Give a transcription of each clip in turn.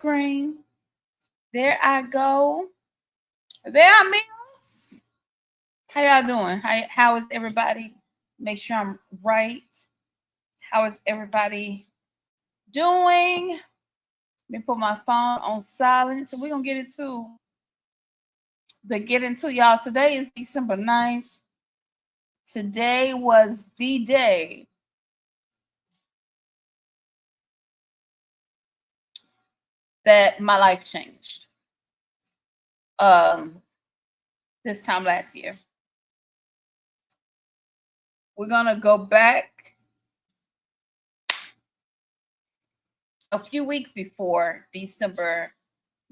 screen. There I go. There I meals. How y'all doing? How is everybody? Make sure I'm right. How is everybody doing? Let me put my phone on silent. So we're gonna get into y'all. Today is December 9th. Today was the day that my life changed. This time last year. We're gonna go back a few weeks before December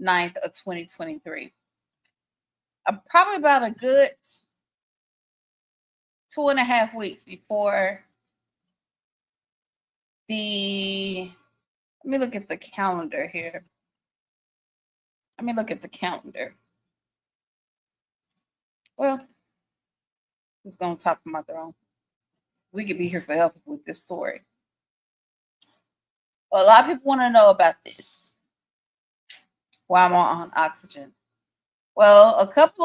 9th of 2023. Probably about a good 2.5 weeks before let me look at the calendar here. Well, just gonna talk from my throne. We could be here forever with this story. A lot of people want to know about this. Why I'm on oxygen. Well, about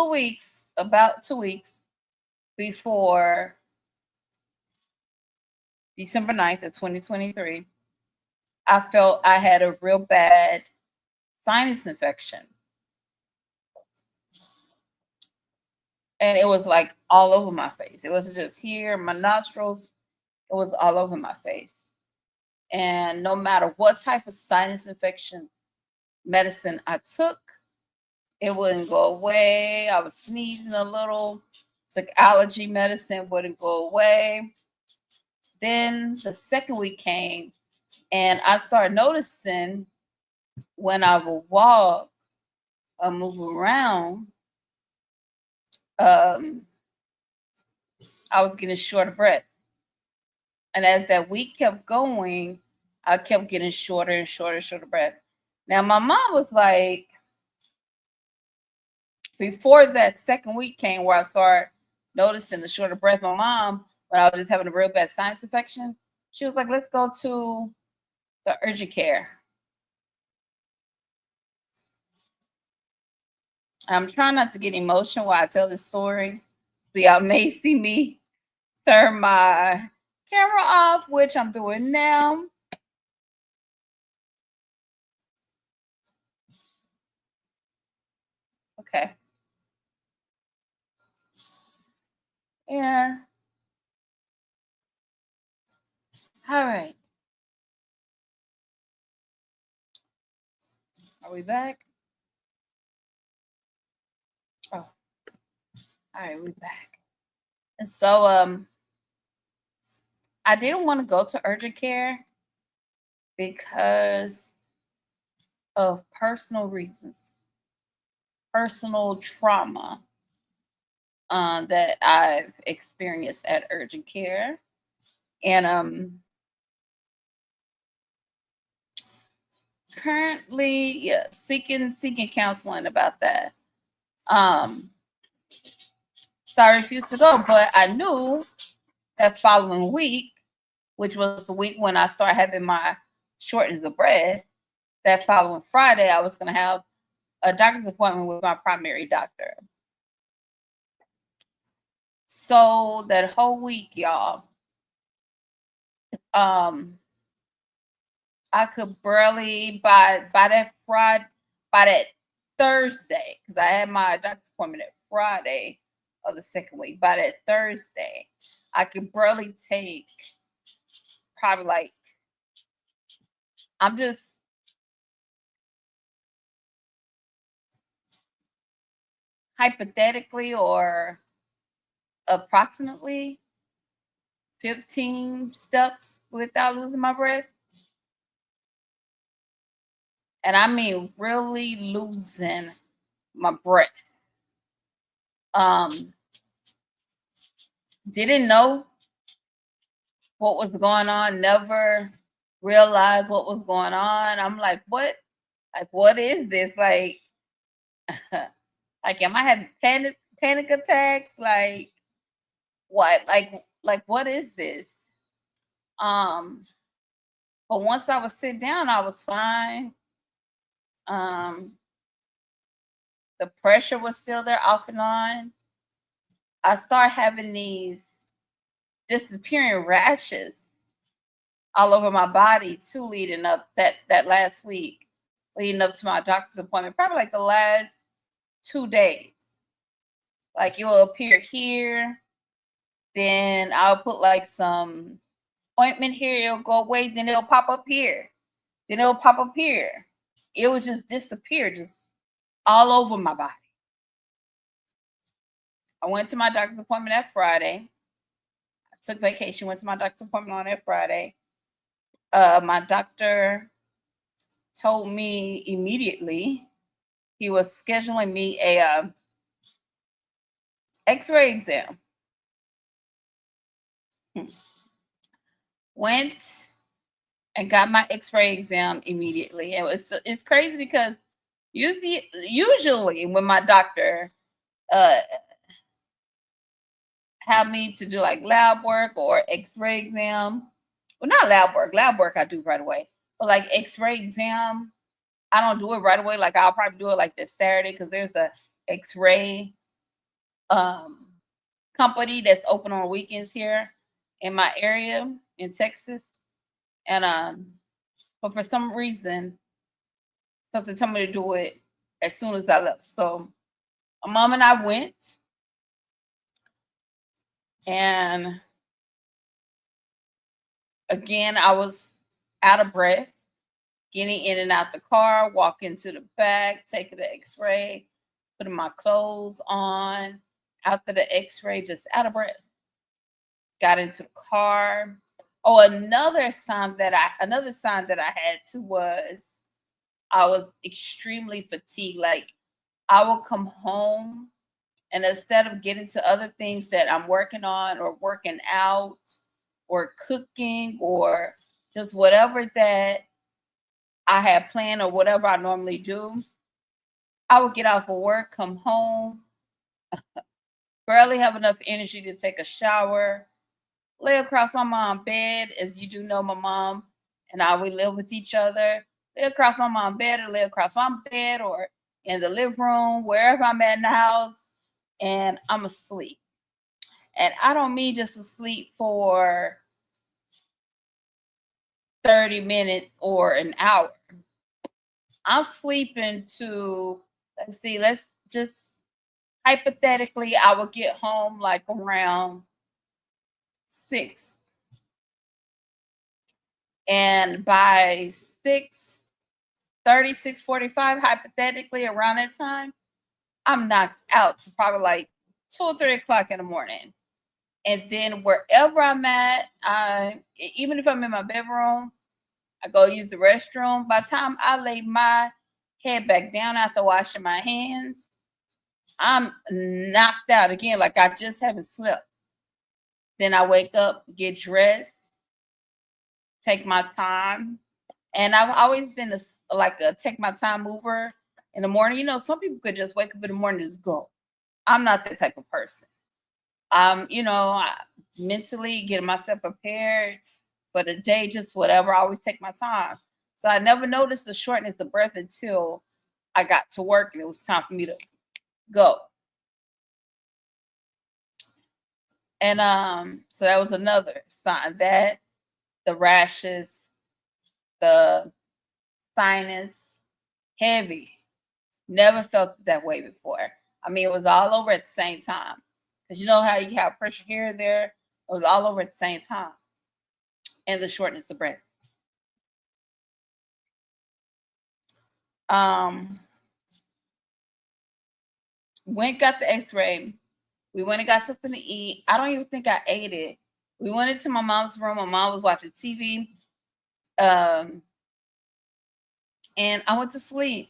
2 weeks before December 9th of 2023, I felt I had a real bad sinus infection. And it was like all over my face. It wasn't just here, my nostrils. It was all over my face. And no matter what type of sinus infection medicine I took, it wouldn't go away. I was sneezing a little. Took allergy medicine, wouldn't go away. Then the second week came, and I started noticing when I would walk or move around, I was getting short of breath. And as that week kept going, I kept getting shorter and shorter breath. Now, my mom was like, before that second week came where I started noticing the shorter breath, my mom, when I was just having a real bad sinus infection, she was like, let's go to the urgent care. I'm trying not to get emotional while I tell this story. So y'all may see me turn my camera off, which I'm doing now. Okay. Yeah. All right. Are we back? Oh. All right, we're back. And so I didn't want to go to urgent care because of personal reasons, personal trauma that I've experienced at urgent care. And currently seeking counseling about that. So I refused to go, but I knew that following week, which was the week when I started having my shortness of breath, that following Friday, I was going to have a doctor's appointment with my primary doctor. So that whole week, y'all, I could barely by that Thursday, because I had my doctor's appointment at Friday of the second week. By that Thursday, I could barely take probably like, I'm just hypothetically or approximately 15 steps without losing my breath. And I mean really losing my breath. Didn't know what was going on, never realized what was going on. I'm like, what? Like, what is this? Like, like, am I having panic attacks? Like, what? Like, what is this? But once I was sit down, I was fine. The pressure was still there off and on. I started having these disappearing rashes all over my body too, leading up that last week, leading up to my doctor's appointment, probably like the last 2 days. Like it will appear here, then I'll put like some ointment here, it'll go away, then it'll pop up here, then it'll pop up here. It would just disappear, just all over my body. I went to my doctor's appointment that Friday. I took vacation, went to my doctor's appointment on that Friday. My doctor told me immediately he was scheduling me a X-ray exam. Went and got my X-ray exam immediately. It's crazy because usually when my doctor have me to do like lab work or X-ray exam, well, not lab work I do right away, but like X-ray exam, I don't do it right away. Like I'll probably do it like this Saturday because there's a X-ray company that's open on weekends here in my area in Texas. And but for some reason, something told me to do it as soon as I left. So my mom and I went, and again, I was out of breath, getting in and out the car, walking to the back, taking the X-ray, putting my clothes on, after the X-ray, just out of breath. Got into the car. Oh, another sign that I had too was I was extremely fatigued. Like I would come home, and instead of getting to other things that I'm working on or working out or cooking or just whatever that I had planned or whatever I normally do, I would get off of work, come home, barely have enough energy to take a shower, lay across my mom's bed. As you do know, my mom and I, we live with each other. Lay across my mom's bed or lay across my bed or in the living room, wherever I'm at in the house, and I'm asleep. And I don't mean just asleep for 30 minutes or an hour. I'm sleeping to, let's just hypothetically, I would get home like around 6. And by 6:30, 6:45, hypothetically around that time, I'm knocked out to probably like 2 or 3 o'clock in the morning. And then wherever I'm at, even if I'm in my bedroom, I go use the restroom. By the time I lay my head back down after washing my hands, I'm knocked out again, like I just haven't slept. Then I wake up, get dressed, take my time. And I've always been a take my time mover in the morning. You know, some people could just wake up in the morning and just go. I'm not that type of person. Mentally getting myself prepared for the day, just whatever. I always take my time. So I never noticed the shortness of breath until I got to work and it was time for me to go. And so that was another sign that the rashes, the sinus, heavy. Never felt that way before. I mean, it was all over at the same time. Because you know how you have pressure here or there? It was all over at the same time. And the shortness of breath. Went got the X-ray. We went and got something to eat. I don't even think I ate it. We went into my mom's room. My mom was watching TV. And I went to sleep.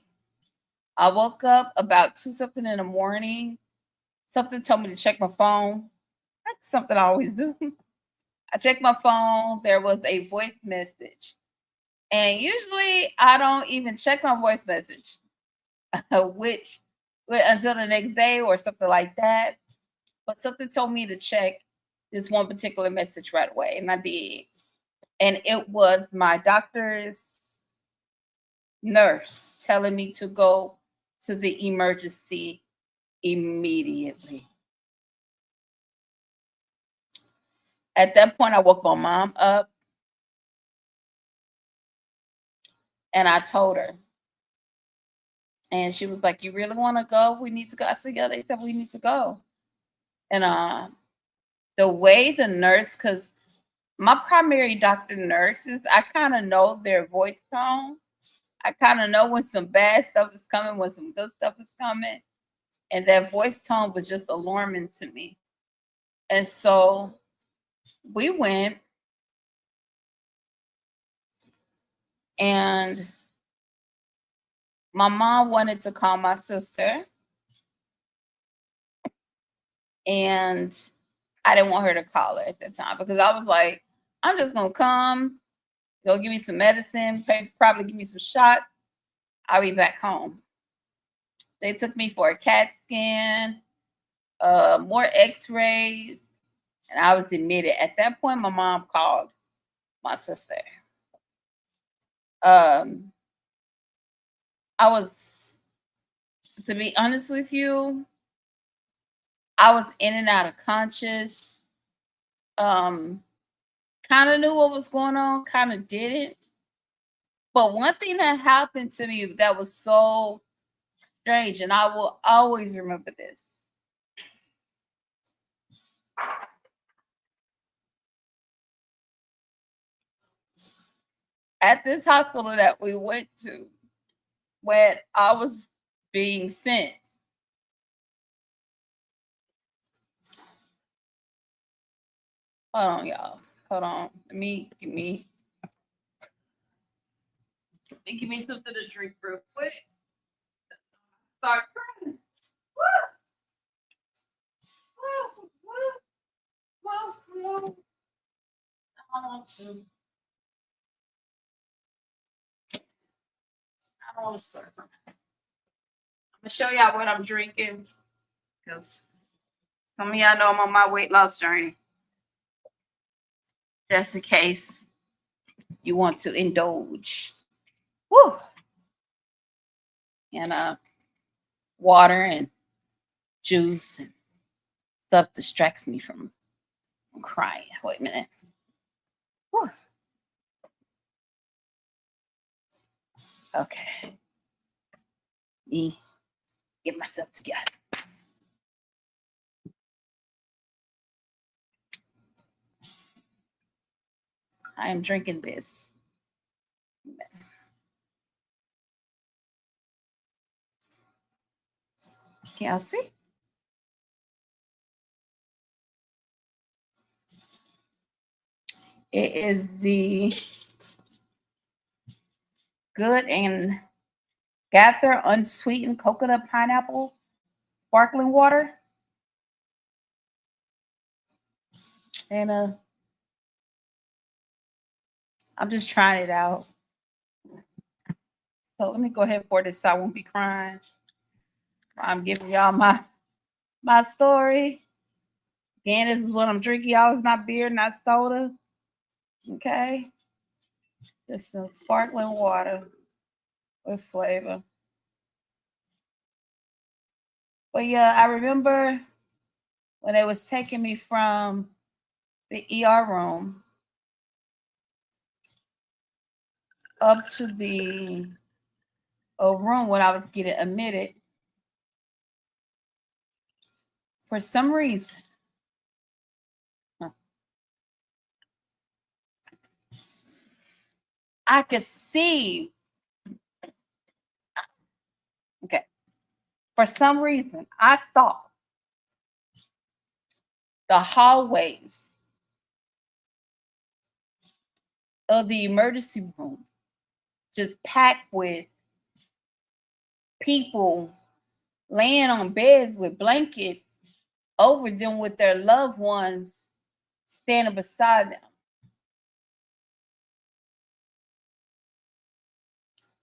I woke up about 2 something in the morning. Something told me to check my phone. That's something I always do. I checked my phone. There was a voice message. And usually I don't even check my voice message, which until the next day or something like that. But something told me to check this one particular message right away. And I did. And it was my doctor's nurse telling me to go to the emergency immediately. At that point, I woke my mom up and I told her. And she was like, "You really want to go? We need to go." I said, "Yeah, they said we need to go." And the way the nurse, because my primary doctor nurses, I kind of know their voice tone. I kind of know when some bad stuff is coming, when some good stuff is coming. And that voice tone was just alarming to me. And so we went, and my mom wanted to call my sister, and I didn't want her to call her at the time because I was like, I'm just gonna come, go give me some medicine, probably give me some shots. I'll be back home. They took me for a CAT scan, more X-rays, and I was admitted. At that point, my mom called my sister. I was, to be honest with you, I was in and out of conscious. Kind of knew what was going on, kind of didn't. But one thing that happened to me that was so strange, and I will always remember this. At this hospital that we went to, when I was being sent, hold on, y'all. Hold on. Let me give me something to drink real quick. Start crying. Woo! Woo! Woo! Woo! I want to. I don't want to start crying. I'm gonna show y'all what I'm drinking because some of y'all know I'm on my weight loss journey. Just in case you want to indulge. Woo! And water and juice and stuff distracts me from crying. Wait a minute. Whew. Okay. Me get myself together. I am drinking this. Can y'all see? It is the Good and Gather unsweetened coconut pineapple sparkling water. And I'm just trying it out. So let me go ahead and pour this so I won't be crying. I'm giving y'all my story. Again, this is what I'm drinking. Y'all, it's not beer, not soda. Okay. Just some sparkling water with flavor. But yeah, I remember when they was taking me from the ER room up to the room when I was getting admitted. For some reason, I could see. Okay. For some reason, I thought the hallways of the emergency room just packed with people laying on beds with blankets over them with their loved ones standing beside them.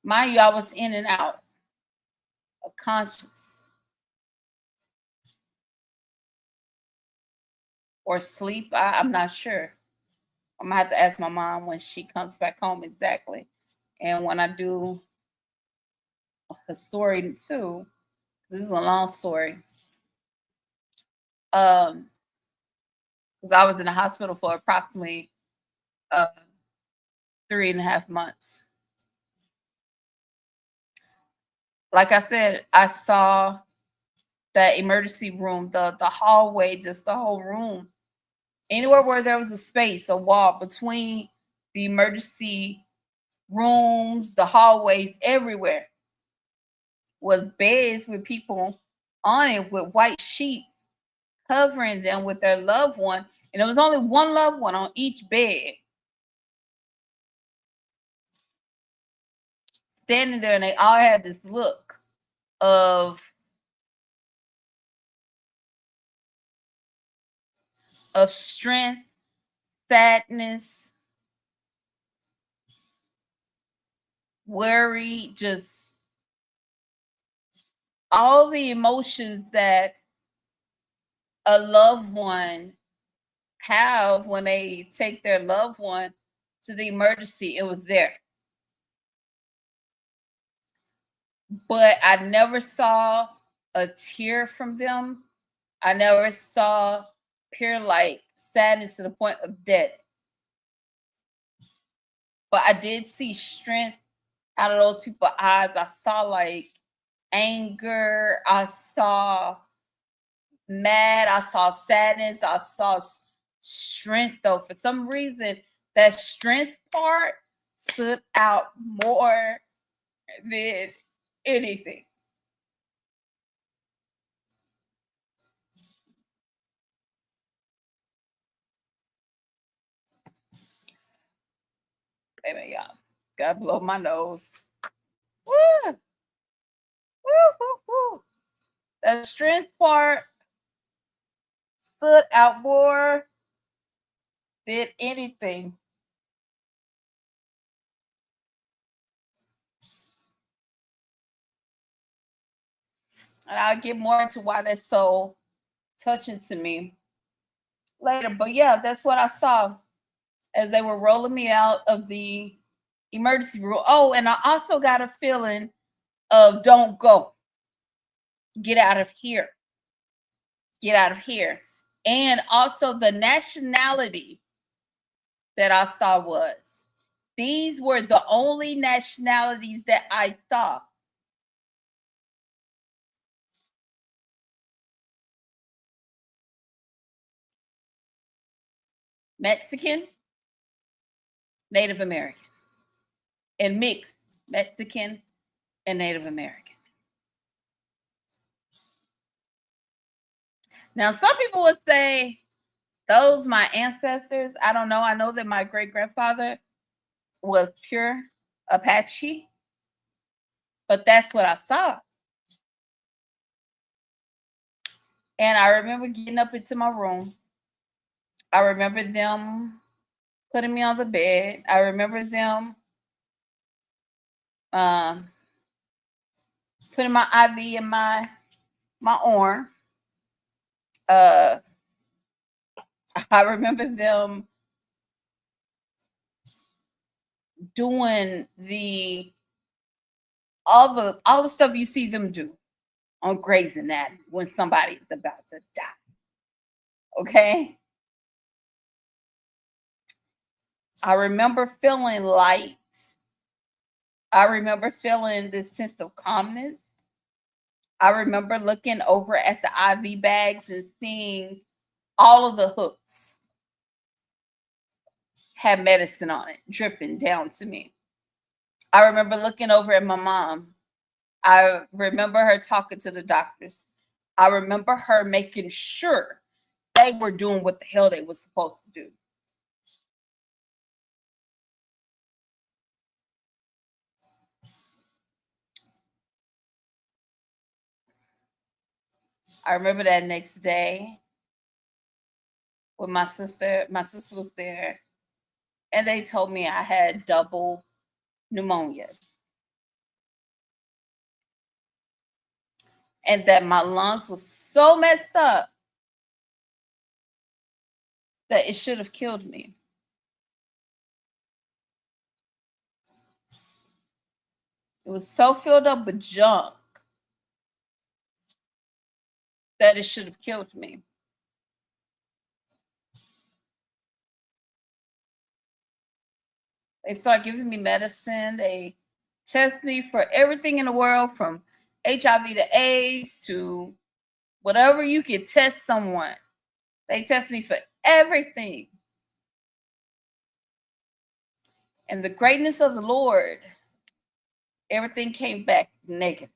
Mind you, I was in and out of conscious or sleep. I'm not sure. I'm gonna have to ask my mom when she comes back home exactly. And when I do a story too. This is a long story. Because I was in the hospital for approximately 3.5 months. Like I said, I saw that emergency room, the hallway, just the whole room. Anywhere where there was a space, a wall between the emergency rooms, the hallways, everywhere was beds with people on it with white sheets covering them with their loved one. And there was only one loved one on each bed. Standing there, and they all had this look of strength, sadness, worry, just all the emotions that a loved one have when they take their loved one to the emergency. It was there. But I never saw a tear from them. I never saw pure like sadness to the point of death. But I did see strength out of those people's eyes. I saw like anger. I saw mad. I saw sadness. I saw strength, though. For some reason, that strength part stood out more than anything. Wait a minute, y'all. Gotta blow my nose. Woo! Woo, woo, woo. The strength part stood out more than anything. And I'll get more into why that's so touching to me later. But yeah, that's what I saw as they were rolling me out of the emergency room. Oh, and I also got a feeling of don't go. Get out of here. Get out of here. And also the nationality that I saw was these were the only nationalities that I saw. Mexican, Native American, and mixed Mexican and Native American. Now, some people would say, those my ancestors. I don't know. I know that my great grandfather was pure Apache, but that's what I saw. And I remember getting up into my room. I remember them putting me on the bed. I remember them putting my IV in my arm. I remember them doing all the stuff you see them do on Grey's Anatomy when somebody is about to die. Okay. I remember feeling light. I remember feeling this sense of calmness. I remember looking over at the IV bags and seeing all of the hooks had medicine on it, dripping down to me. I remember looking over at my mom. I remember her talking to the doctors. I remember her making sure they were doing what the hell they were supposed to do. I remember that next day with my sister. My sister was there, and they told me I had double pneumonia and that my lungs were so messed up that it should have killed me. It was so filled up with junk that it should have killed me. They start giving me medicine. They test me for everything in the world, from HIV to AIDS to whatever you can test someone. They test me for everything. And the greatness of the Lord, everything came back negative.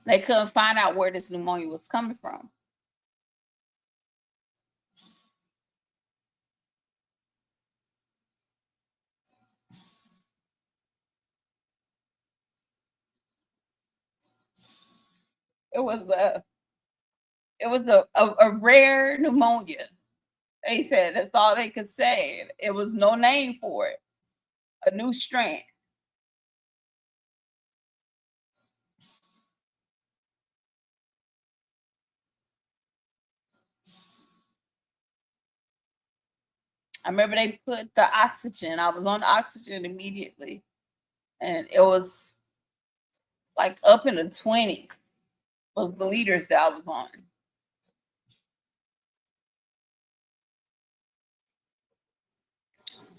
They couldn't find out where this pneumonia was coming from. It was a rare pneumonia. They said that's all they could say. It was no name for it. A new strand. I remember they put the oxygen. I was on oxygen immediately. And it was like up in the 20s was the liters that I was on.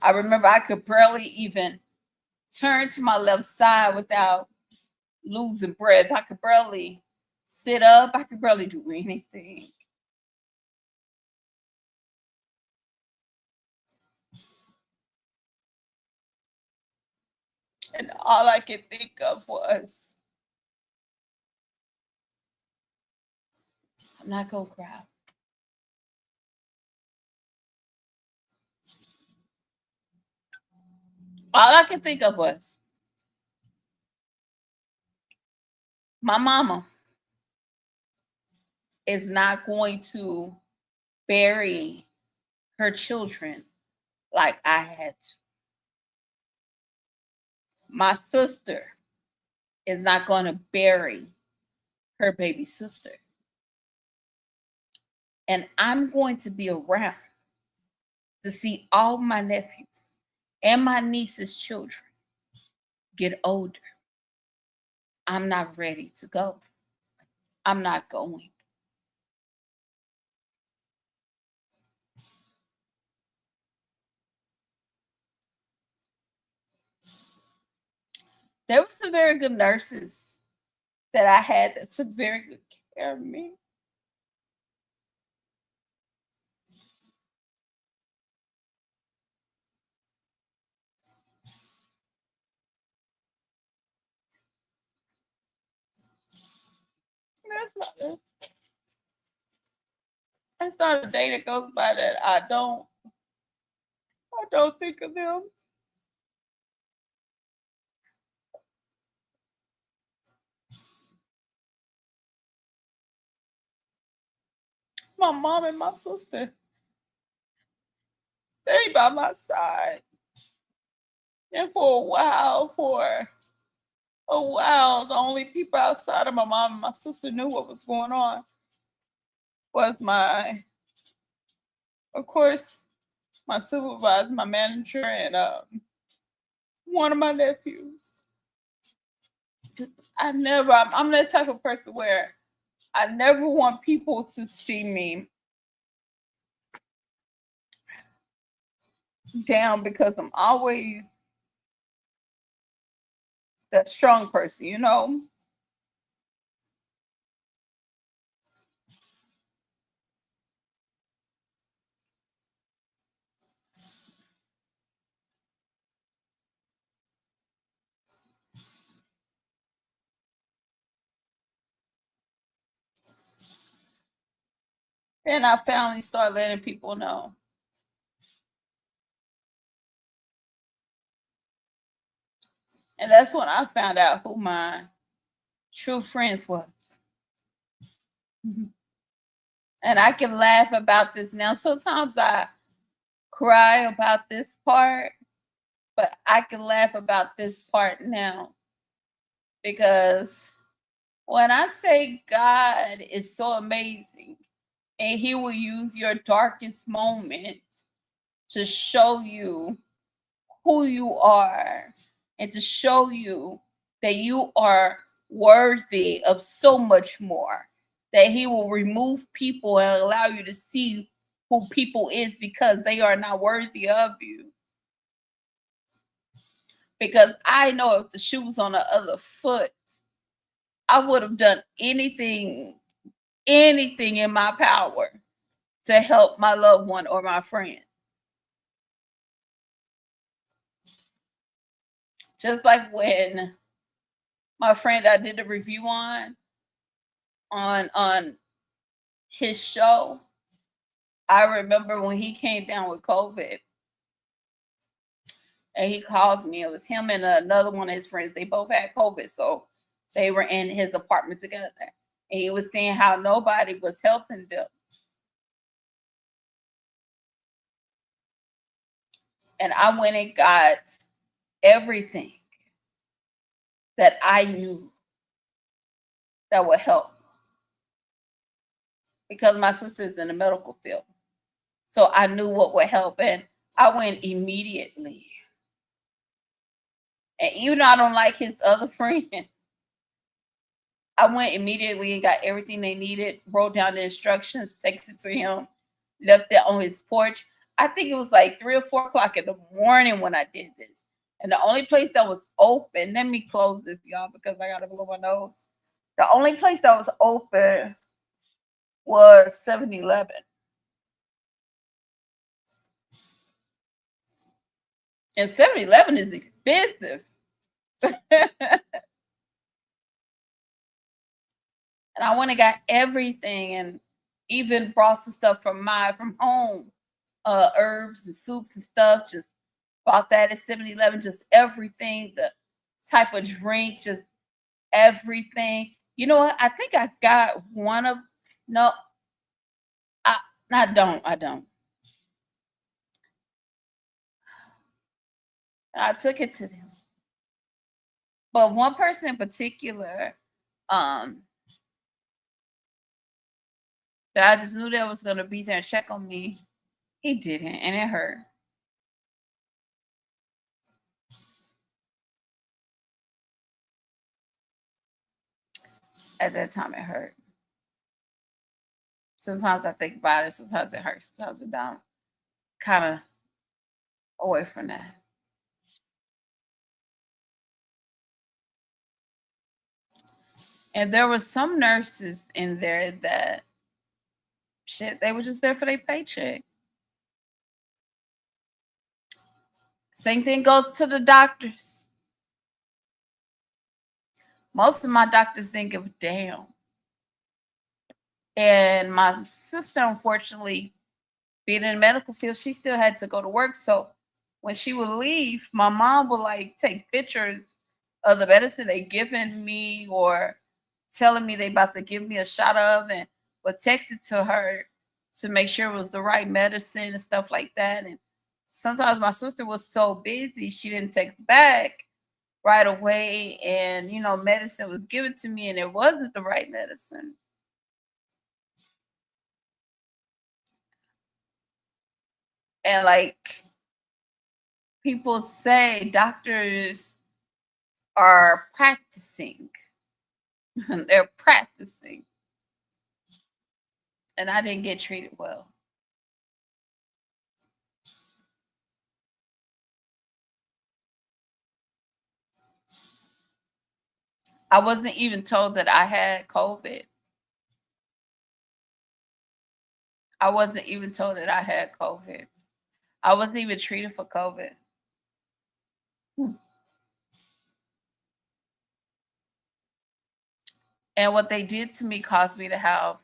I remember I could barely even turn to my left side without losing breath. I could barely sit up. I could barely do anything. And all I could think of was, I'm not going to cry. All I could think of was my mama is not going to bury her children like I had to. My sister is not going to bury her baby sister. And I'm going to be around to see all my nephews and my niece's children get older. I'm not ready to go. I'm not going. There were some very good nurses that I had that took very good care of me. That's that's not a day that goes by that I don't think of them. My mom and my sister stayed by my side. And for a while, the only people outside of my mom and my sister knew what was going on was of course, my supervisor, my manager, and one of my nephews. I'm that type of person where I never want people to see me down, because I'm always that strong person, you know? And I finally start letting people know. And that's when I found out who my true friends was. Mhm. And I can laugh about this now. Sometimes I cry about this part, but I can laugh about this part now, because when I say God is so amazing and he will use your darkest moment to show you who you are and to show you that you are worthy of so much more. That he will remove people and allow you to see who people is because they are not worthy of you. Because I know if the shoe was on the other foot, I would have done anything in my power to help my loved one or my friend. Just like when my friend I did a review on his show, I remember when he came down with COVID and he called me. It was him and another one of his friends. They both had COVID, so they were in his apartment together. And he was saying how nobody was helping them. And I went and got everything that I knew that would help because my sister's in the medical field. So I knew what would help. And I went immediately. And even though I don't like his other friend, I went immediately and got everything they needed, wrote down the instructions, texted to him, left it on his porch. I think it was like 3 or 4 o'clock in the morning when I did this. And the only place that was open, let me close this, y'all, because I got to blow my nose. The only place that was open was 7-Eleven. And 7-Eleven is expensive. And I went and got everything and even brought some stuff from home. Herbs and soups and stuff. Just bought that at 7-Eleven, just everything, the type of drink, just everything. You know what? I think I got one of no, I don't. I took it to them. But one person in particular, um, that I just knew that was gonna be there and check on me. He didn't, and it hurt. At that time, it hurt. Sometimes I think about it. Sometimes it hurts. Sometimes it don't. Kind of away from that. And there were some nurses in there that shit, they were just there for their paycheck. Same thing goes to the doctors. Most of my doctors didn't give a damn. And my sister, unfortunately, being in the medical field, she still had to go to work. So when she would leave, my mom would like take pictures of the medicine they given me or telling me they about to give me a shot of and would text it to her to make sure it was the right medicine and stuff like that. And sometimes my sister was so busy she didn't text back right away, and medicine was given to me and it wasn't the right medicine. And like people say, doctors are practicing. They're practicing. And I didn't get treated well. I wasn't even told that I had COVID. I wasn't even told that I had COVID. I wasn't even treated for COVID. And what they did to me caused me to have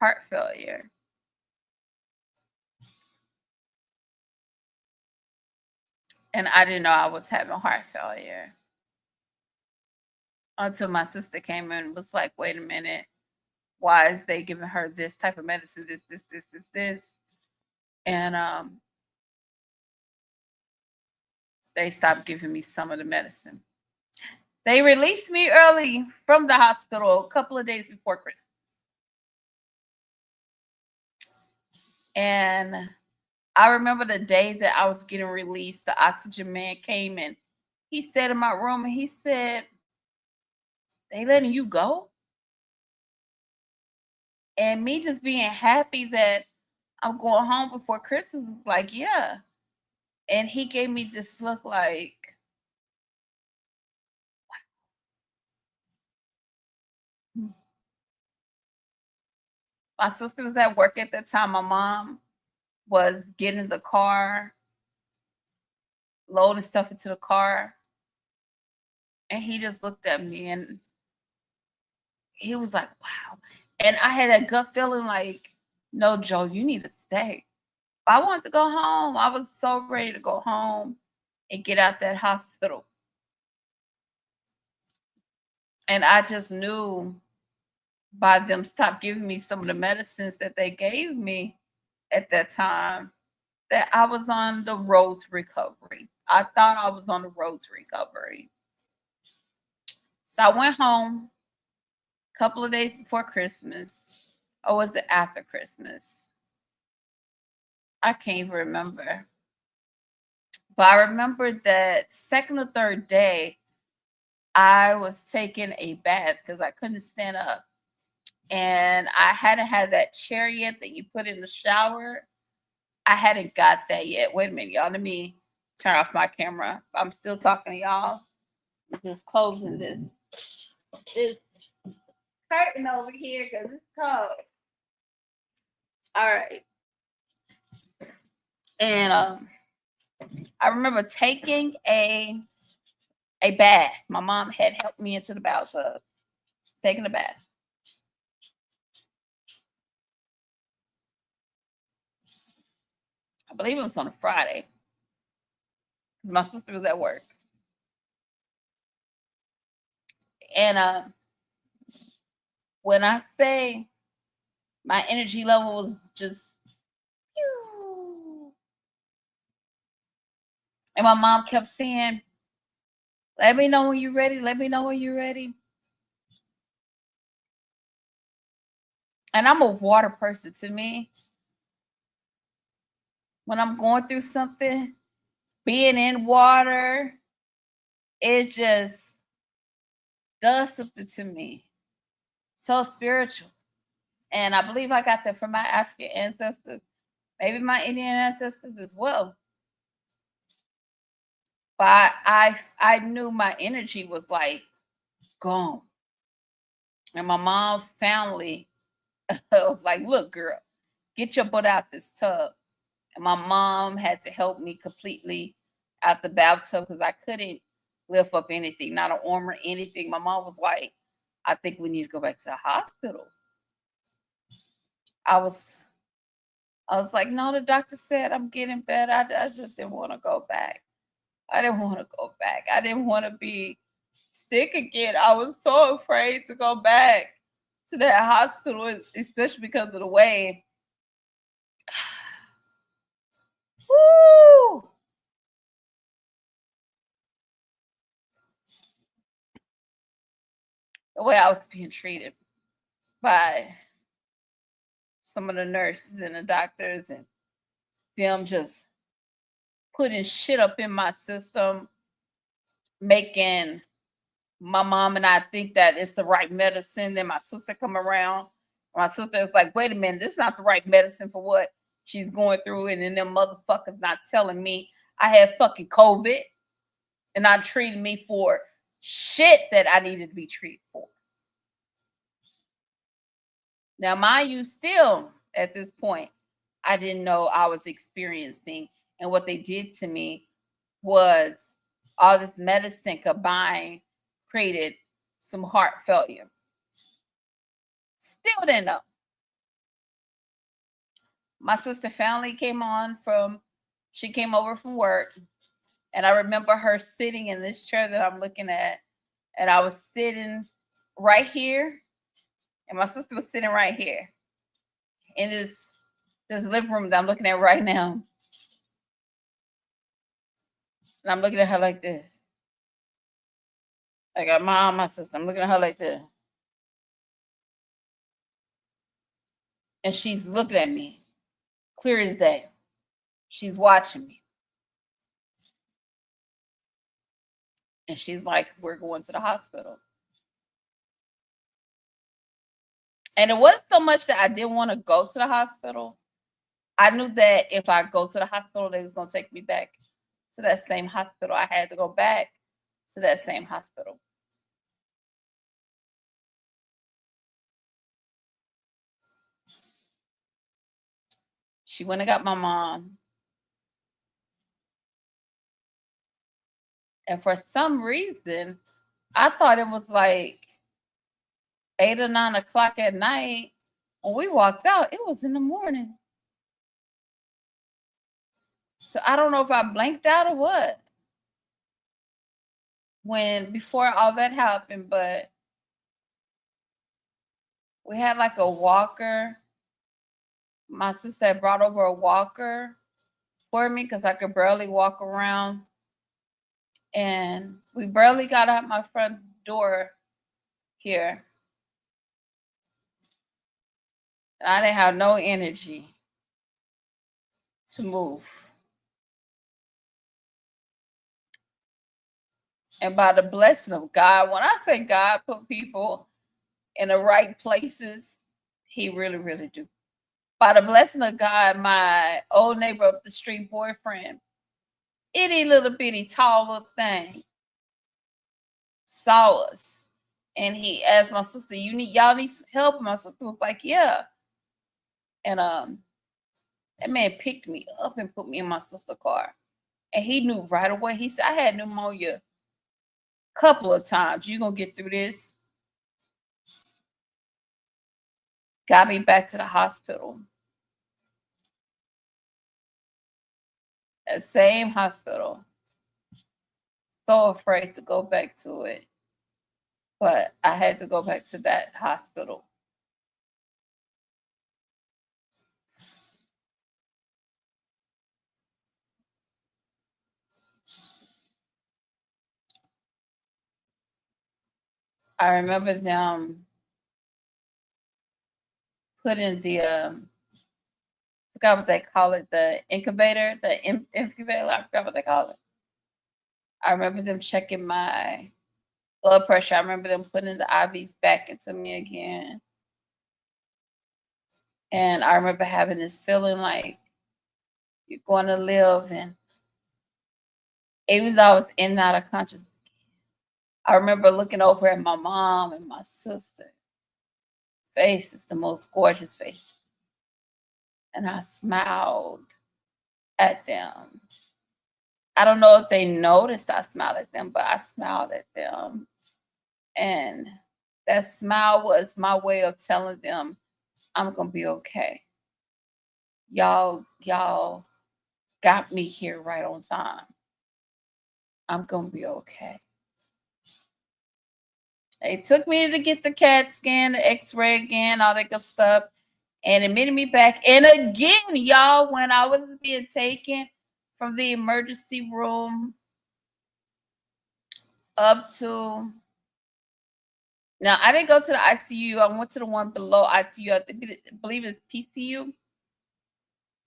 heart failure. And I didn't know I was having heart failure until my sister came in and was like, wait a minute, why is they giving her this type of medicine, this? And they stopped giving me some of the medicine. They released me early from the hospital a couple of days before Christmas. And I remember the day that I was getting released, the oxygen man came and he sat in my room and he said, "They letting you go?" And me just being happy that I'm going home before Christmas was like, yeah. And he gave me this look like, my sister was at work at that time. My mom was getting the car, loading stuff into the car. And he just looked at me and he was like, wow. And I had that gut feeling like, no, Joe, you need to stay. I wanted to go home. I was so ready to go home and get out that hospital. And I just knew by them stop giving me some of the medicines that they gave me at that time that I was on the road to recovery. I thought I was on the road to recovery. So I went home a couple of days before Christmas. Or was it after Christmas? I can't even remember. But I remember that second or third day, I was taking a bath because I couldn't stand up. And I hadn't had that chair yet that you put in the shower. I hadn't got that yet. Wait a minute, y'all. Let me turn off my camera. I'm still talking to y'all. I'm just closing this curtain over here because it's cold. All right. And I remember taking a bath. My mom had helped me into the bathtub, taking a bath. I believe it was on a Friday. My sister was at work. And when I say my energy level was just, and my mom kept saying, let me know when you're ready. Let me know when you're ready. And I'm a water person. To me, when I'm going through something, being in water, it just does something to me. So spiritual. And I believe I got that from my African ancestors, maybe my Indian ancestors as well. But I knew my energy was like gone. And my mom's family was like, look, girl, get your butt out this tub. And my mom had to help me completely out the bathtub because I couldn't lift up anything, not an arm or anything. My mom was like, I think we need to go back to the hospital. I was like, no, the doctor said I'm getting better. I just didn't want to go back. I didn't want to go back. I didn't want to be sick again. I was so afraid to go back to that hospital, especially because of the way. Woo! The way I was being treated by some of the nurses and the doctors, and them just putting shit up in my system, making my mom and I think that it's the right medicine. Then my sister come around. My sister is like, wait a minute, this is not the right medicine for what she's going through. And then them motherfuckers not telling me I had fucking COVID and not treating me for shit that I needed to be treated for. Now, mind you, still at this point, I didn't know I was experiencing, and what they did to me was all this medicine combined created some heart failure. Still didn't know. My sister family came on from, she came over from work, and I remember her sitting in this chair that I'm looking at, and I was sitting right here, and my sister was sitting right here in this living room that I'm looking at right now. And I'm looking at her like this. I got my sister. I'm looking at her like this. And she's looking at me, clear as day. She's watching me. And she's like, we're going to the hospital. And it wasn't so much that I didn't want to go to the hospital. I knew that if I go to the hospital, they was going to take me back to that same hospital. I had to go back to that same hospital. She went and got my mom. And for some reason, I thought it was like 8 or 9 o'clock at night. When we walked out, it was in the morning. So I don't know if I blanked out or what before all that happened, but we had like a walker. My sister had brought over a walker for me because I could barely walk around. And we barely got out my front door here. And I didn't have no energy to move. And by the blessing of God, when I say God put people in the right places, he really, really do. By the blessing of God, my old neighbor up the street boyfriend, itty little bitty tall little thing, saw us. And he asked my sister, y'all need some help? My sister was like, yeah. And that man picked me up and put me in my sister's car. And he knew right away. He said, I had pneumonia a couple of times. You're going to get through this. Got me back to the hospital. That same hospital. So afraid to go back to it. But I had to go back to that hospital. I remember them putting the forgot what they call it, the incubator, incubator. I forgot what they call it. I remember them checking my blood pressure. I remember them putting the IVs back into me again. And I remember having this feeling like you're going to live. And even though I was in and out of consciousness, I remember looking over at my mom and my sister. Face is the most gorgeous face. And I smiled at them. I don't know if they noticed I smiled at them, but I smiled at them. And that smile was my way of telling them I'm going to be okay. Y'all got me here right on time. I'm going to be okay. They took me to get the CAT scan, the x-ray again, all that good stuff, and admitted me back. And again, y'all, when I was being taken from the emergency room up to, now I didn't go to the ICU. I went to the one below ICU. I believe it's PCU.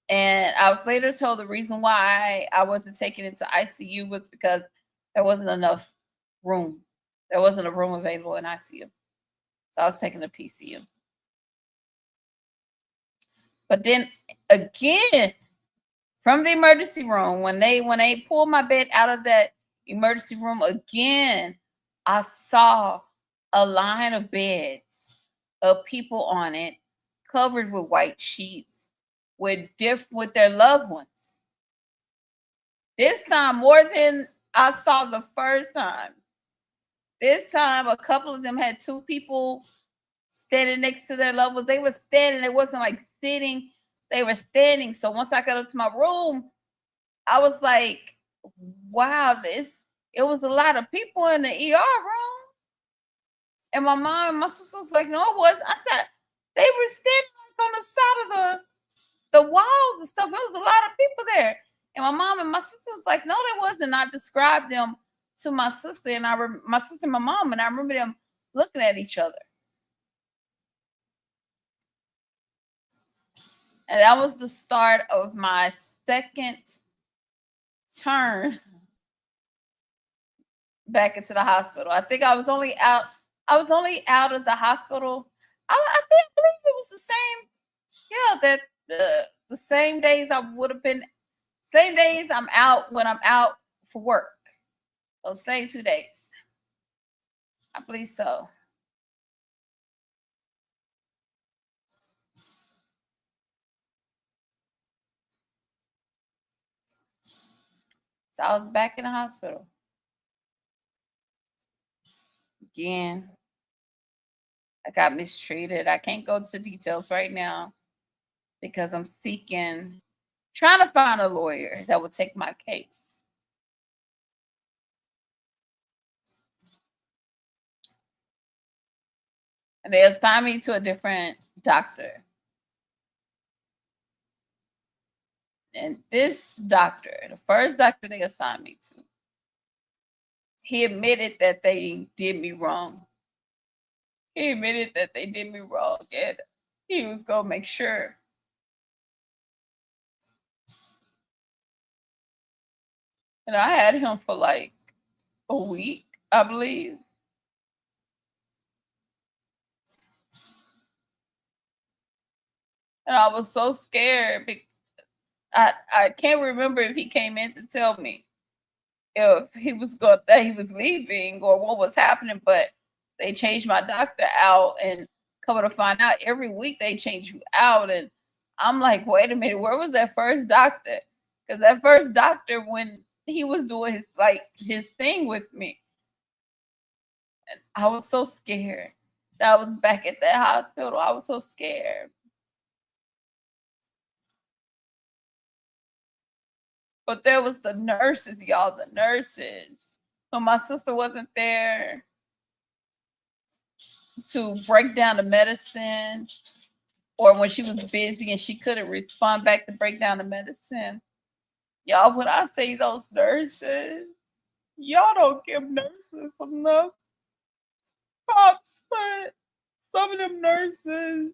And I was later told the reason why I wasn't taken into ICU was because there wasn't enough room. There wasn't a room available in ICU. So I was taken to PCU. But then again, from the emergency room, when they pulled my bed out of that emergency room again, I saw a line of beds of people on it, covered with white sheets, with their loved ones. This time, more than I saw the first time. This time, a couple of them had 2 people standing next to their loved ones. They were standing. It wasn't like sitting. They were standing. So once I got up to my room, I was like, wow, it was a lot of people in the ER room. And my mom and my sister was like, no, it wasn't. I said, they were standing like on the side of the walls and stuff. It was a lot of people there. And my mom and my sister was like, no, there wasn't. I described them to my sister and my sister and my mom, and I remember them looking at each other. And that was the start of my second turn back into the hospital. I think I was only out. I was only out of the hospital. I believe it was the same. Yeah, that the same days I would have been. Same days I'm out when I'm out for work. Those same 2 days. I believe so. So I was back in the hospital again. I got mistreated. I can't go into details right now because I'm trying to find a lawyer that will take my case. And they assigned me to a different doctor. And this doctor, the first doctor they assigned me to, he admitted that they did me wrong. He admitted that they did me wrong, and he was gonna make sure. And I had him for like a week, I believe. And I was so scared. I can't remember if he came in to tell me if that he was leaving or what was happening, but they changed my doctor out, and come to find out every week they change you out. And I'm like, wait a minute, where was that first doctor? Because that first doctor, when he was doing his thing with me, and I was so scared that I was back at that hospital. I was so scared. But there was the nurses, y'all, the nurses. When my sister wasn't there to break down the medicine, or when she was busy and she couldn't respond back to break down the medicine. Y'all, when I say those nurses, y'all don't give nurses enough props, but some of them nurses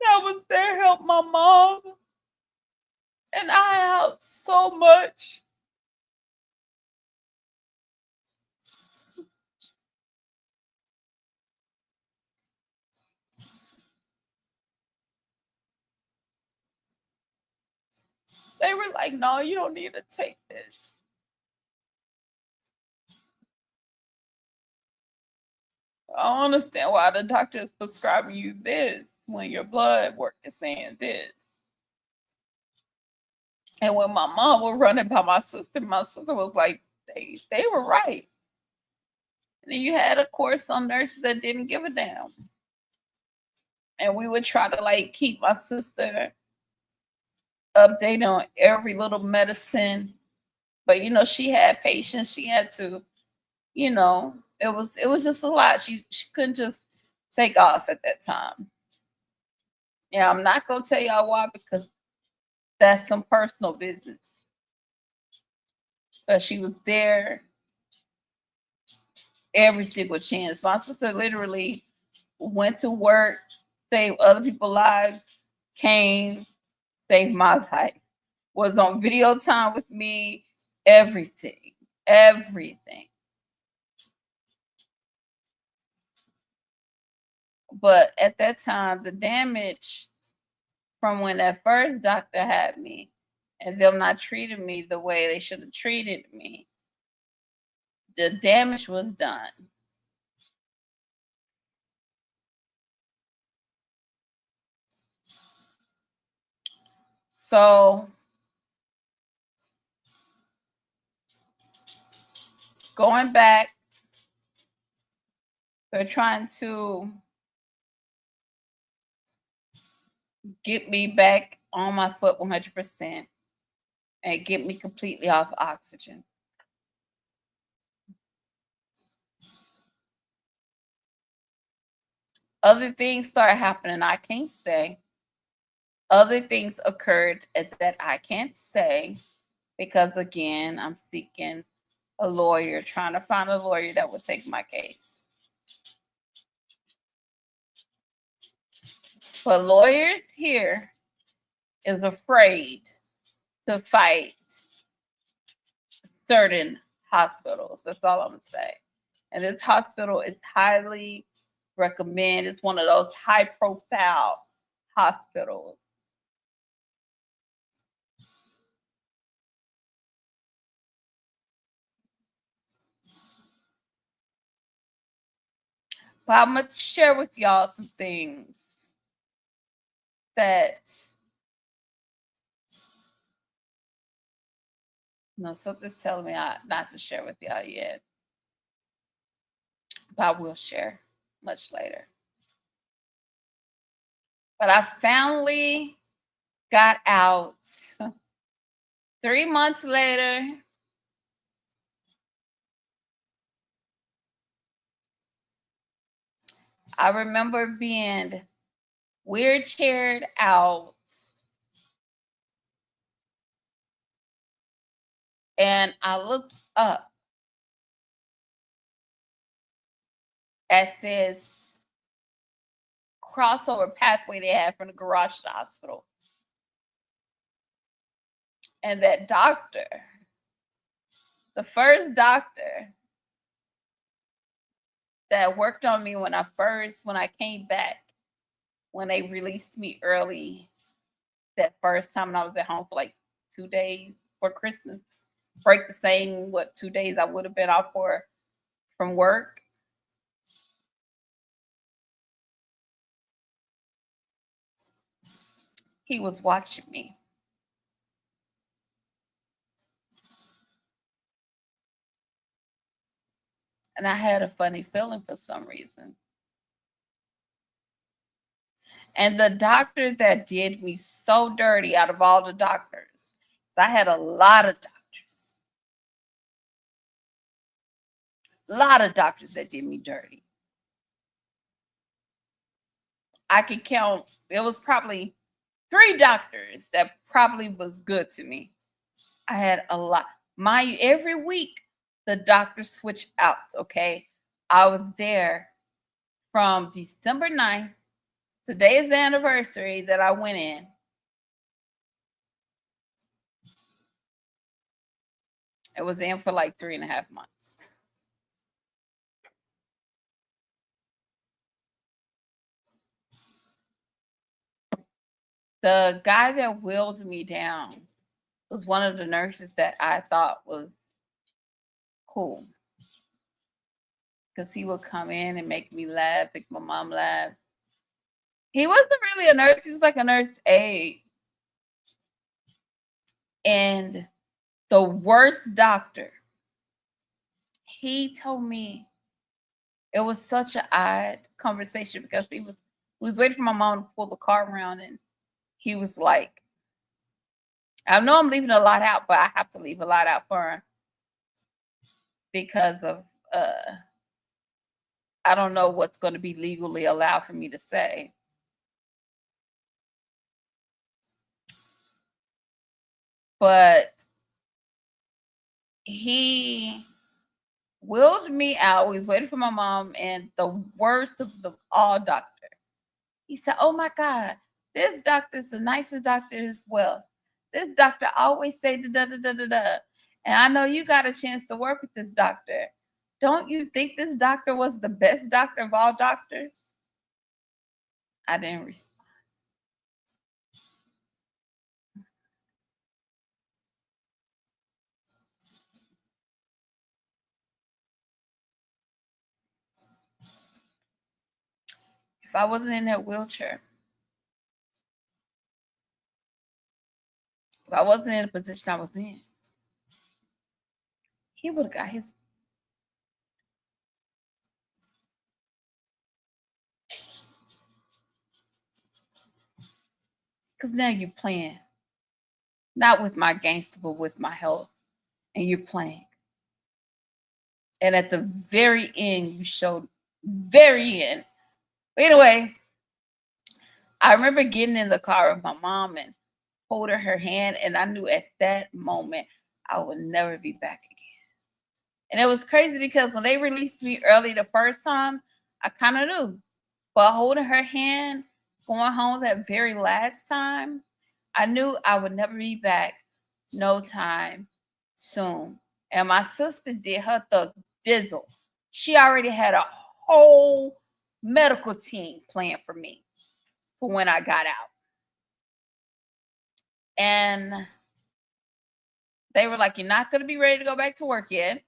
that was there helped my mom. And I helped so much. They were like, no, you don't need to take this. I don't understand why the doctor is prescribing you this when your blood work is saying this. And when my mom was running by my sister was like, they were right. And then you had, of course, some nurses that didn't give a damn. And we would try to keep my sister updated on every little medicine. But she had patience. She had to, it was just a lot. She couldn't just take off at that time. Yeah, I'm not gonna tell y'all why, because that's some personal business. But she was there every single chance. My sister literally went to work, saved other people's lives, came, saved my life, was on video time with me, everything, everything. But at that time, the damage from when that first doctor had me and them not treating me the way they should have treated me, the damage was done. So going back, they're trying to get me back on my foot 100% and get me completely off oxygen. Other things start happening. I can't say. Other things occurred that I can't say because, again, I'm seeking a lawyer, trying to find a lawyer that would take my case. But lawyers here is afraid to fight certain hospitals. That's all I'm gonna say. And this hospital is highly recommended. It's one of those high profile hospitals. But I'm gonna share with y'all some things that something's telling me not to share with y'all yet. But I will share much later. But I finally got out 3 months later. I remember being wheelchaired out, and I looked up at this crossover pathway they had from the garage to the hospital. And that doctor, the first doctor that worked on me when I came back, when they released me early that first time, and I was at home for like 2 days for Christmas break, the same 2 days I would have been off from work. He was watching me. And I had a funny feeling for some reason. And the doctor that did me so dirty out of all the doctors, I had a lot of doctors that did me dirty. I could count, there was probably 3 doctors that probably was good to me. I had a lot. Every week the doctors switched out, okay? I was there from December 9th. Today is the anniversary that I went in. It was in for like 3.5 months. The guy that wheeled me down was one of the nurses that I thought was cool, because he would come in and make me laugh, make my mom laugh. He wasn't really a nurse. He was like a nurse aide. And the worst doctor, he told me, it was such an odd conversation because we was waiting for my mom to pull the car around, and he was like, I know I'm leaving a lot out, but I have to leave a lot out for her because of I don't know what's going to be legally allowed for me to say. But he wheeled me out. We was waiting for my mom, and the worst of the all doctor, he said, "Oh my God, this doctor's the nicest doctor as well. This doctor always say da da da da da. And I know you got a chance to work with this doctor. Don't you think this doctor was the best doctor of all doctors?" I didn't respond. If I wasn't in that wheelchair, if I wasn't in the position I was in, he would have got his. Because now you're playing, not with my gangster, but with my health. And you're playing. And at the very end, you showed, very end. But anyway, I remember getting in the car with my mom and holding her hand. And I knew at that moment, I would never be back again. And it was crazy because when they released me early the first time, I kind of knew. But holding her hand, going home that very last time, I knew I would never be back no time soon. And my sister did her the dizzle. She already had a whole medical team planned for me for when I got out. And they were like, "You're not going to be ready to go back to work yet."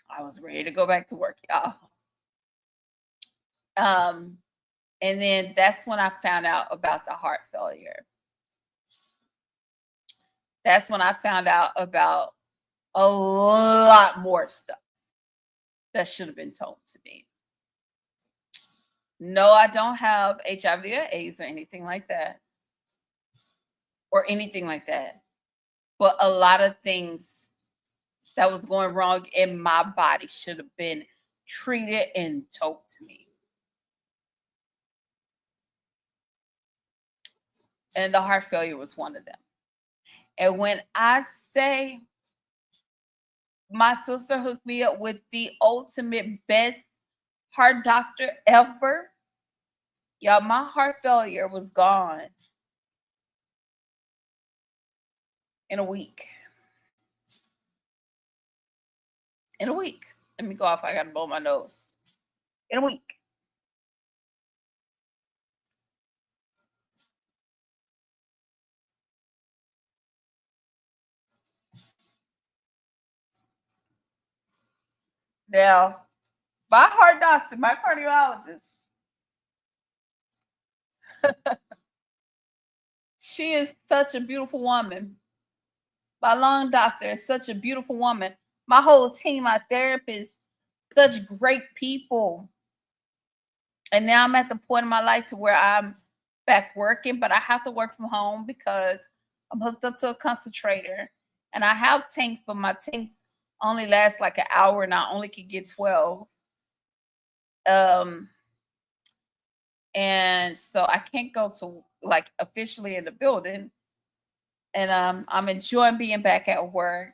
I was ready to go back to work, y'all. And then that's when I found out about the heart failure. That's when I found out about a lot more stuff that should have been told to me. No, I don't have HIV or AIDS or anything like that. Or anything like that. But a lot of things that was going wrong in my body should have been treated and told to me. And the heart failure was one of them. And when I say my sister hooked me up with the ultimate best heart doctor ever, y'all, my heart failure was gone in a week. In a week. Let me go off. I got to blow my nose. In a week. Now, my heart doctor, my cardiologist, she is such a beautiful woman. My lung doctor is such a beautiful woman. My whole team, my therapists, such great people. And now I'm at the point in my life to where I'm back working, but I have to work from home because I'm hooked up to a concentrator. And I have tanks, but my tanks only last like an hour and I only can get 12. And so I can't go to like officially in the building. And I'm enjoying being back at work.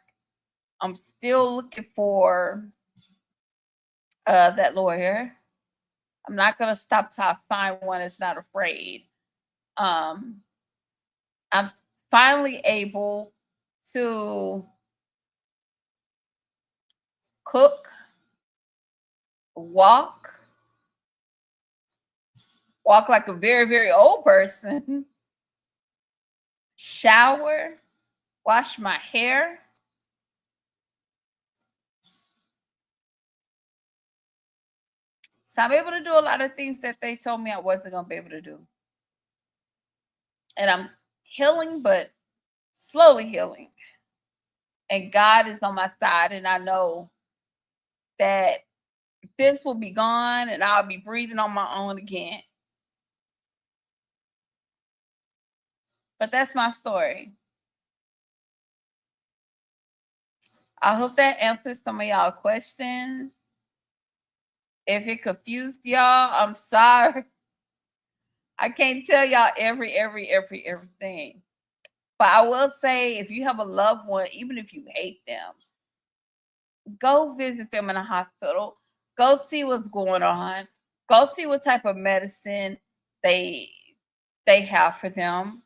I'm still looking for that lawyer. I'm not gonna stop till I find one that's not afraid. I'm finally able to cook, walk like a very, very old person, shower, wash my hair. So I'm able to do a lot of things that they told me I wasn't going to be able to do. And I'm healing, but slowly healing. And God is on my side. And I know that this will be gone and I'll be breathing on my own again. But that's my story. I hope that answers some of y'all questions. If it confused y'all, I'm sorry. I can't tell y'all everything. But I will say, if you have a loved one, even if you hate them, go visit them in a hospital. Go see what's going on. Go see what type of medicine they have for them.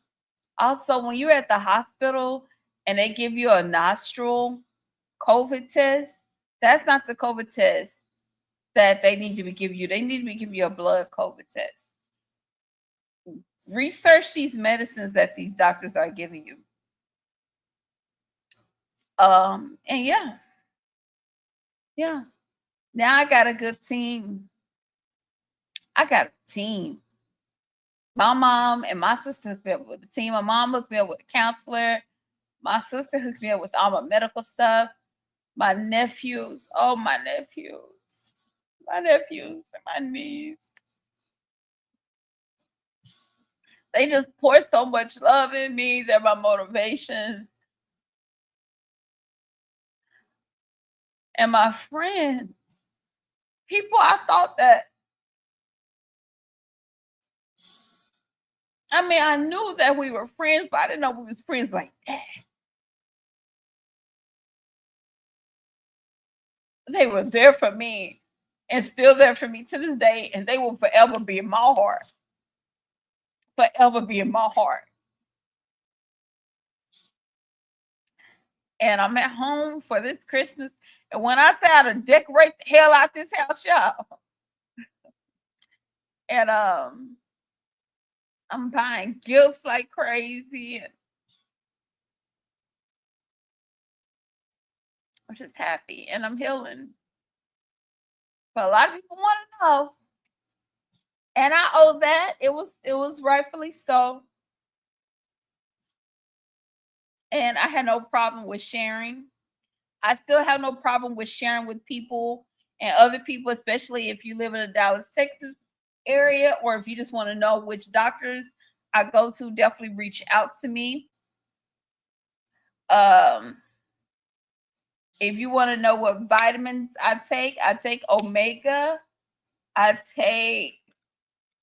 Also, when you're at the hospital and they give you a nostril COVID test, that's not the COVID test that they need to be giving you. They need to be giving you a blood COVID test. Research these medicines that these doctors are giving you. And yeah. Now I got a good team. I got a team. My mom and my sister hooked me up with a team. My mom hooked me up with a counselor. My sister hooked me up with all my medical stuff. My nephews, my nephews and my niece. They just pour so much love in me. They're my motivation. And my friends, people I thought that, I knew that we were friends, but I didn't know we was friends like that. They were there for me and still there for me to this day, and they will forever be in my heart. forever be in my heart. And I'm at home for this Christmas. And when I say I to decorate the hell out this house, y'all. And I'm buying gifts like crazy. And I'm just happy. And I'm healing. But a lot of people want to know. And I owe that. It was rightfully so. And I had no problem with sharing. I still have no problem with sharing with people and other people, especially if you live in the Dallas, Texas area, or if you just want to know which doctors I go to, definitely reach out to me. If you want to know what vitamins I take Omega. I take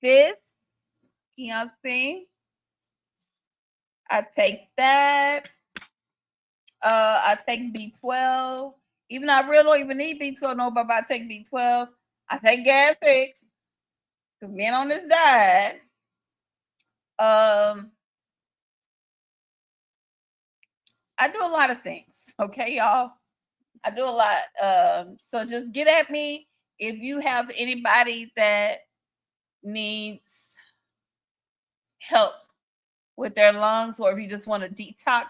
this, see? I take that. I take B12. Even though I really don't even need B12, no, but I take B12. I take Gas X because being on this diet. I do a lot of things. Okay, y'all. I do a lot. So just get at me if you have anybody that needs help with their lungs, or if you just want to detox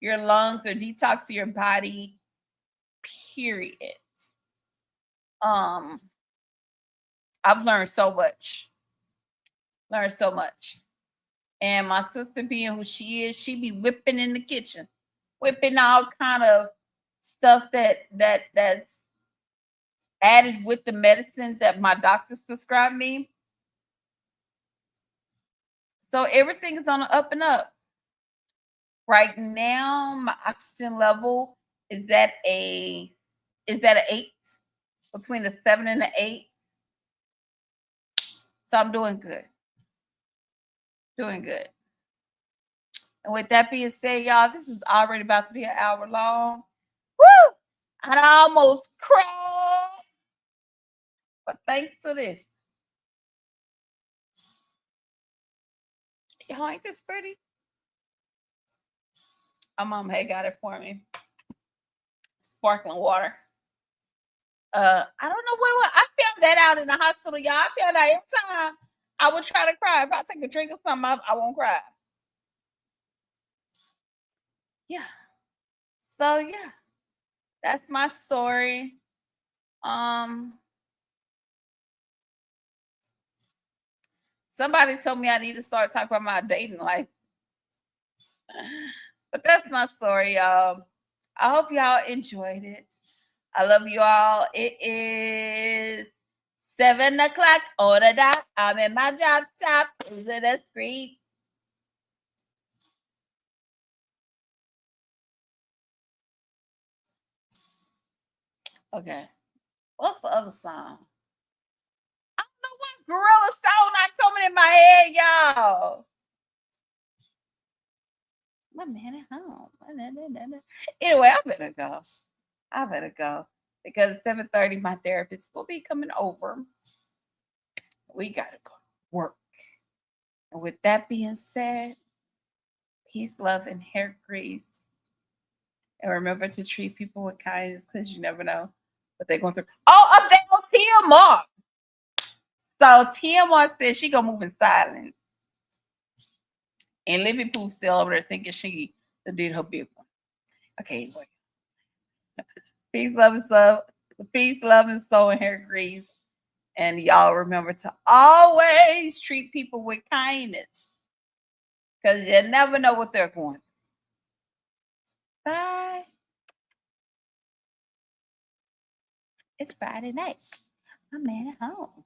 your lungs or detox your body, period. I've learned so much. And my sister, being who she is, she be whipping in the kitchen, whipping all kind of stuff that's added with the medicine that my doctors prescribed me. So everything is on the up and up. Right now, my oxygen level is at an 8, between the 7 and the 8. So I'm doing good. And with that being said, y'all, this is already about to be an hour long. Woo! And I almost cried. But thanks to this. Y'all, ain't this pretty? My mom had got it for me. Sparkling water. I don't know what it was. I found that out in the hospital, y'all. I found out every time I would try to cry. If I take a drink of something, I won't cry. Yeah. So yeah, that's my story. Somebody told me I need to start talking about my dating life. But that's my story, y'all. I hope y'all enjoyed it. I love you all. It is 7:00 on the dot. I'm in my drop top into the street. Okay. What's the other song? I don't know what gorilla song not coming in my head, y'all. My man at home. Anyway, I better go because 7:30 my therapist will be coming over. We gotta go to work. And with that being said, peace, love, and hair grease. And remember to treat people with kindness because you never know what they're going through. Oh, update on TMR. So TMR said she gonna move in silence. And Livy Pooh's still over there thinking she did her big one. Okay, anyway. Peace, love, and soul, and hair grease. And y'all remember to always treat people with kindness because you never know what they're going through. Bye. It's Friday night. I'm man at home.